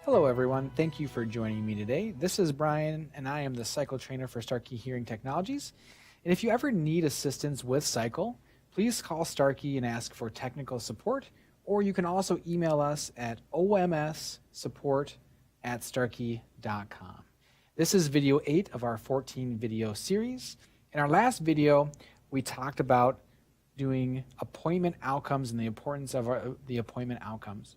Hello, everyone. Thank you for joining me today. This is Brian, and I am the cycle trainer for Starkey Hearing Technologies. And if you ever need assistance with cycle, please call Starkey and ask for technical support, or you can also email us at omssupport@starkey.com. This is video 8 of our 14 video series. In our last video, we talked about doing appointment outcomes and the importance of the appointment outcomes.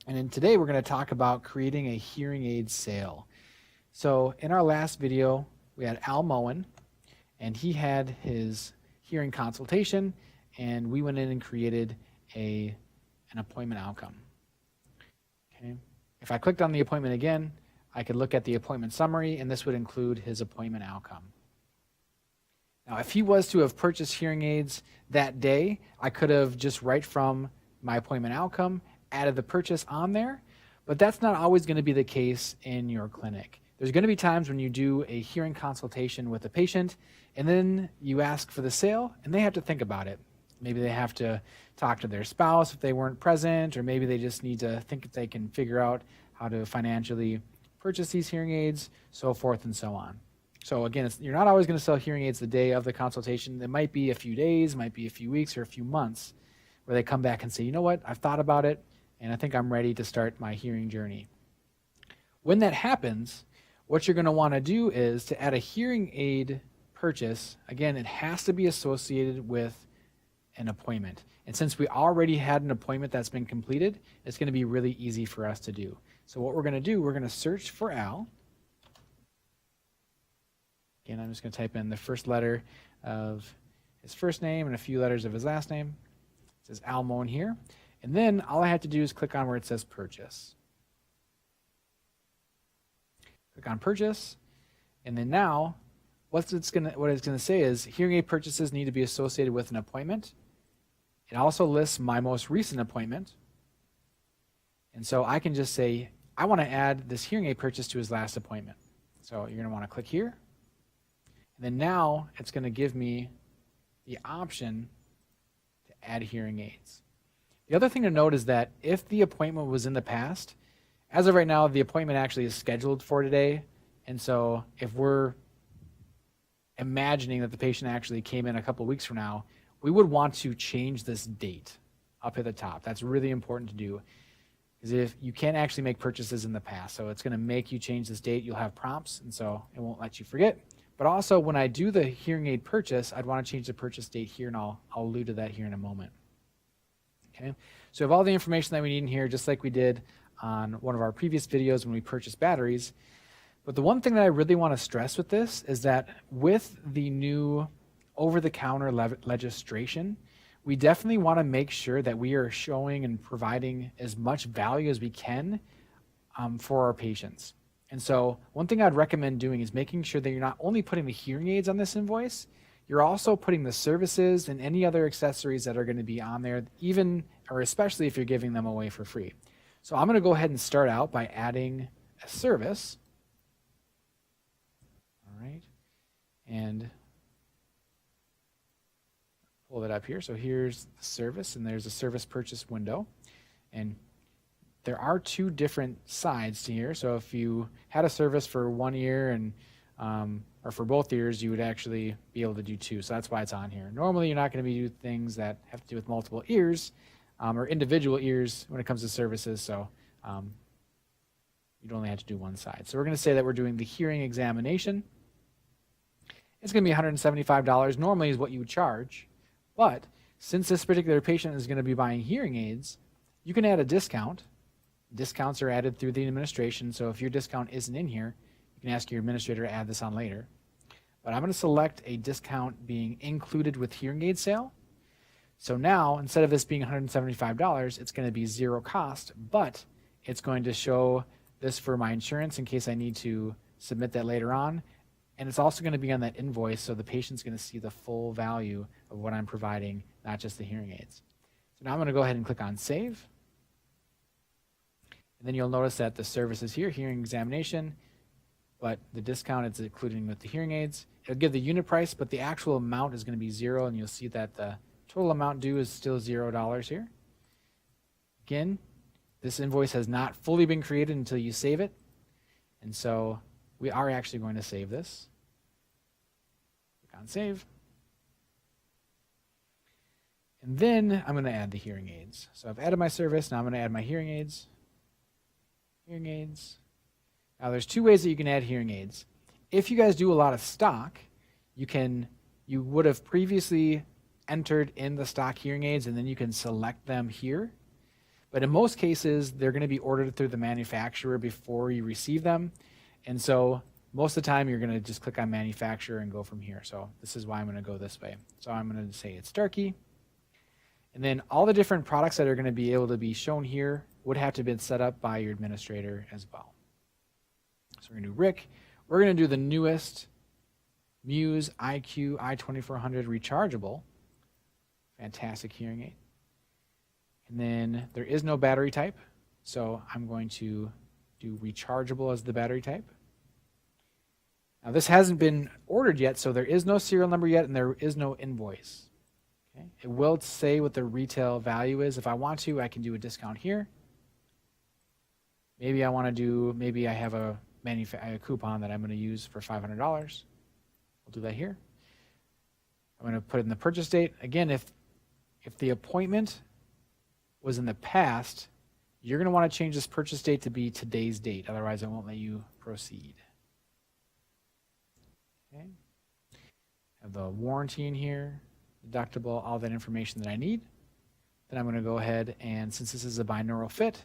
And then today we're going to talk about creating a hearing aid sale. So in our last video, we had Al Moen, and he had his hearing consultation, and we went in and created an appointment outcome. Okay. If I clicked on the appointment again, I could look at the appointment summary, and this would include his appointment outcome. Now, if he was to have purchased hearing aids that day, I could have just right from my appointment outcome added the purchase on there, but that's not always going to be the case in your clinic. There's going to be times when you do a hearing consultation with a patient and then you ask for the sale and they have to think about it. Maybe they have to talk to their spouse if they weren't present, or maybe they just need to think if they can figure out how to financially purchase these hearing aids, so forth and so on. So again, you're not always going to sell hearing aids the day of the consultation. It might be a few days, might be a few weeks or a few months where they come back and say, you know what, I've thought about it, and I think I'm ready to start my hearing journey. When that happens, what you're going to want to do is to add a hearing aid purchase. Again, it has to be associated with an appointment. And since we already had an appointment that's been completed, it's going to be really easy for us to do. So what we're going to do, we're going to search for Al. Again, I'm just going to type in the first letter of his first name and a few letters of his last name. It says Al Moen here. And then all I have to do is click on where it says purchase. Click on purchase. And then now what it's going to say is hearing aid purchases need to be associated with an appointment. It also lists my most recent appointment. And so I can just say, I want to add this hearing aid purchase to his last appointment. So you're going to want to click here. And then now it's going to give me the option to add hearing aids. The other thing to note is that if the appointment was in the past, as of right now, the appointment actually is scheduled for today. And so if we're imagining that the patient actually came in a couple of weeks from now, we would want to change this date up at the top. That's really important to do, because if you can't actually make purchases in the past, so it's going to make you change this date. You'll have prompts, and so it won't let you forget. But also, when I do the hearing aid purchase, I'd want to change the purchase date here, and I'll allude to that here in a moment. Okay, so we have all the information that we need in here, just like we did on one of our previous videos when we purchased batteries. But the one thing that I really want to stress with this is that with the new over-the-counter legislation, we definitely want to make sure that we are showing and providing as much value as we can for our patients. And so one thing I'd recommend doing is making sure that you're not only putting the hearing aids on this invoice, you're also putting the services and any other accessories that are going to be on there, even or especially if you're giving them away for free. So I'm going to go ahead and start out by adding a service. All right. And pull that up here. So here's the service, and there's a service purchase window. And there are two different sides to here. So if you had a service for one ear and or for both ears, you would actually be able to do two. So that's why it's on here. Normally, you're not going to be doing things that have to do with multiple ears or individual ears when it comes to services. So you'd only have to do one side. So we're going to say that we're doing the hearing examination. It's going to be $175 normally is what you would charge. But since this particular patient is going to be buying hearing aids, you can add a discount. Discounts are added through the administration. So if your discount isn't in here, you can ask your administrator to add this on later. But I'm going to select a discount being included with hearing aid sale. So now, instead of this being $175, it's going to be zero cost, but it's going to show this for my insurance in case I need to submit that later on. And it's also going to be on that invoice, so the patient's going to see the full value of what I'm providing, not just the hearing aids. So now I'm going to go ahead and click on Save. And then you'll notice that the service is here, hearing examination, but the discount is including with the hearing aids. It'll give the unit price, but the actual amount is going to be zero, and you'll see that the total amount due is still $0 here. Again, This invoice has not fully been created until you save it. And so we are actually going to save this. Click on save. And then I'm going to add the hearing aids. So I've added my service. Now I'm going to add my hearing aids. Hearing aids. Now there's two ways that you can add hearing aids. If you guys do a lot of stock, you would have previously entered in the stock hearing aids and then you can select them here. But in most cases, they're going to be ordered through the manufacturer before you receive them. And so most of the time, you're going to just click on manufacturer and go from here. So this is why I'm going to go this way. So I'm going to say it's Starkey. And then all the different products that are going to be able to be shown here would have to have been set up by your administrator as well. So we're going to do Rick. We're going to do the newest Muse IQ i2400 rechargeable. Fantastic hearing aid. And then there is no battery type, so I'm going to do rechargeable as the battery type. Now this hasn't been ordered yet, so there is no serial number yet and there is no invoice. Okay? It will say what the retail value is. If I want to, I can do a discount here. Maybe I have a coupon that I'm going to use for $500. We'll do that here. I'm going to put in the purchase date. Again, if the appointment was in the past, you're going to want to change this purchase date to be today's date. Otherwise, it won't let you proceed. Okay. Have the warranty in here, deductible, all that information that I need. Then I'm going to go ahead and, since this is a binaural fit,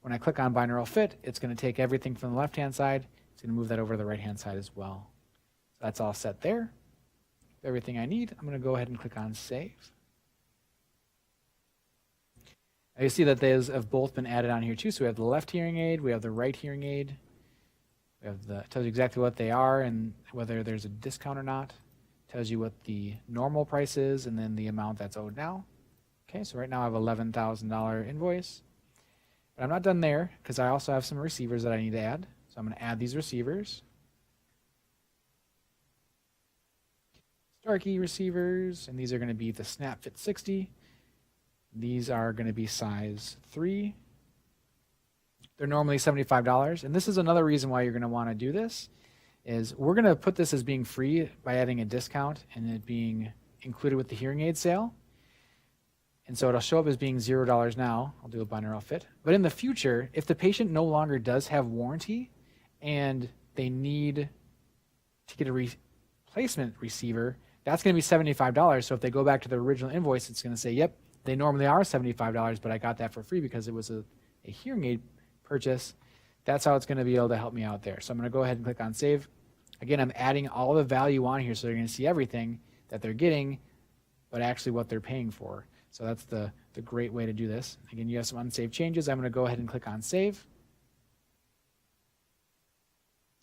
when I click on binaural fit, it's going to take everything from the left-hand side. It's going to move that over to the right-hand side as well. So that's all set there. Everything I need. I'm going to go ahead and click on save. You see that those have both been added on here too. So we have the left hearing aid, we have the right hearing aid. We have it tells you exactly what they are and whether there's a discount or not. It tells you what the normal price is and then the amount that's owed now. Okay, so right now I have $11,000 invoice. But I'm not done there because I also have some receivers that I need to add. So I'm going to add these receivers. Starkey receivers, and these are going to be the SnapFit 60. These are going to be size 3. They're normally $75. And this is another reason why you're going to want to do this, is we're going to put this as being free by adding a discount and it being included with the hearing aid sale. And so it'll show up as being $0 now. I'll do a binaural fit. But in the future, if the patient no longer does have warranty and they need to get a replacement receiver, that's going to be $75. So if they go back to the original invoice, it's going to say, yep, they normally are $75, but I got that for free because it was a hearing aid purchase. That's how it's going to be able to help me out there. So I'm going to go ahead and click on save. Again, I'm adding all the value on here so they're going to see everything that they're getting, but actually what they're paying for. So that's the great way to do this. Again, you have some unsaved changes. I'm going to go ahead and click on save.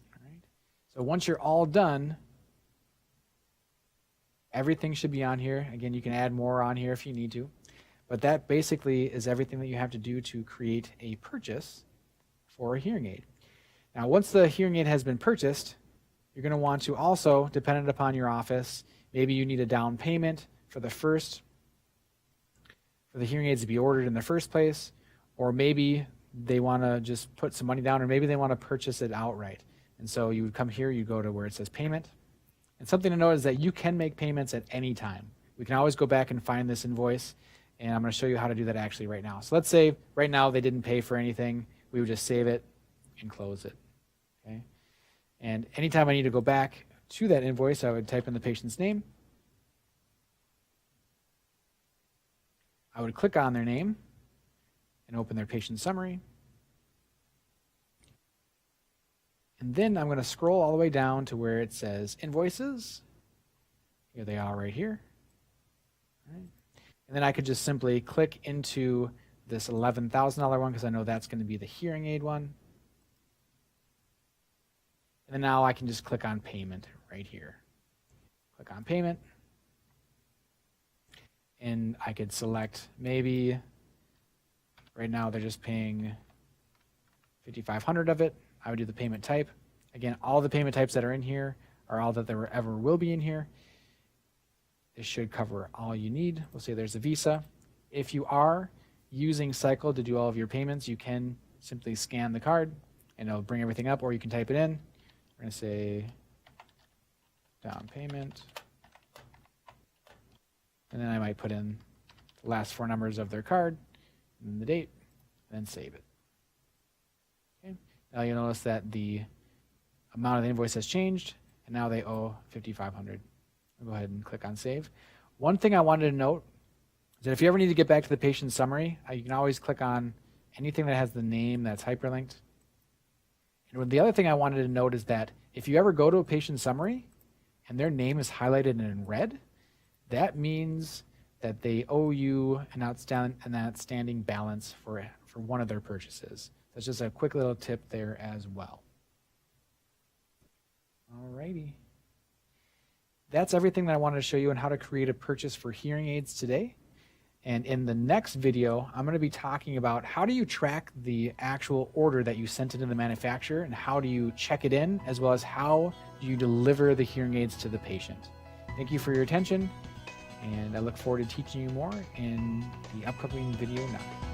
All right. So once you're all done, everything should be on here. Again, you can add more on here if you need to. But that basically is everything that you have to do to create a purchase for a hearing aid. Now, once the hearing aid has been purchased, you're going to want to also, dependent upon your office, maybe you need a down payment for the hearing aids to be ordered in the first place, or maybe they want to just put some money down, or maybe they want to purchase it outright. And so you would come here, you go to where it says payment. And something to note is that you can make payments at any time. We can always go back and find this invoice, and I'm going to show you how to do that actually right now. So let's say right now they didn't pay for anything. We would just save it and close it. Okay? And anytime I need to go back to that invoice, I would type in the patient's name. I would click on their name and open their patient summary. And then I'm going to scroll all the way down to where it says invoices. Here they are right here. All right. And then I could just simply click into this $11,000 one because I know that's going to be the hearing aid one. And then now I can just click on payment right here. Click on payment. And I could select maybe, right now they're just paying $5,500 of it. I would do the payment type. Again, all the payment types that are in here are all that there ever will be in here. This should cover all you need. We'll say there's a Visa. If you are using Cycle to do all of your payments, you can simply scan the card and it'll bring everything up, or you can type it in. We're going to say down payment. And then I might put in the last 4 numbers of their card and the date, and then save it. Okay. Now you'll notice that the amount of the invoice has changed, and now they owe $5,500. I'll go ahead and click on save. One thing I wanted to note is that if you ever need to get back to the patient summary, you can always click on anything that has the name that's hyperlinked. And the other thing I wanted to note is that if you ever go to a patient summary and their name is highlighted in red, that means that they owe you an outstanding balance for one of their purchases. That's just a quick little tip there as well. Alrighty. That's everything that I wanted to show you on how to create a purchase for hearing aids today. And in the next video, I'm going to be talking about how do you track the actual order that you sent into the manufacturer, and how do you check it in, as well as how do you deliver the hearing aids to the patient. Thank you for your attention, and I look forward to teaching you more in the upcoming video now.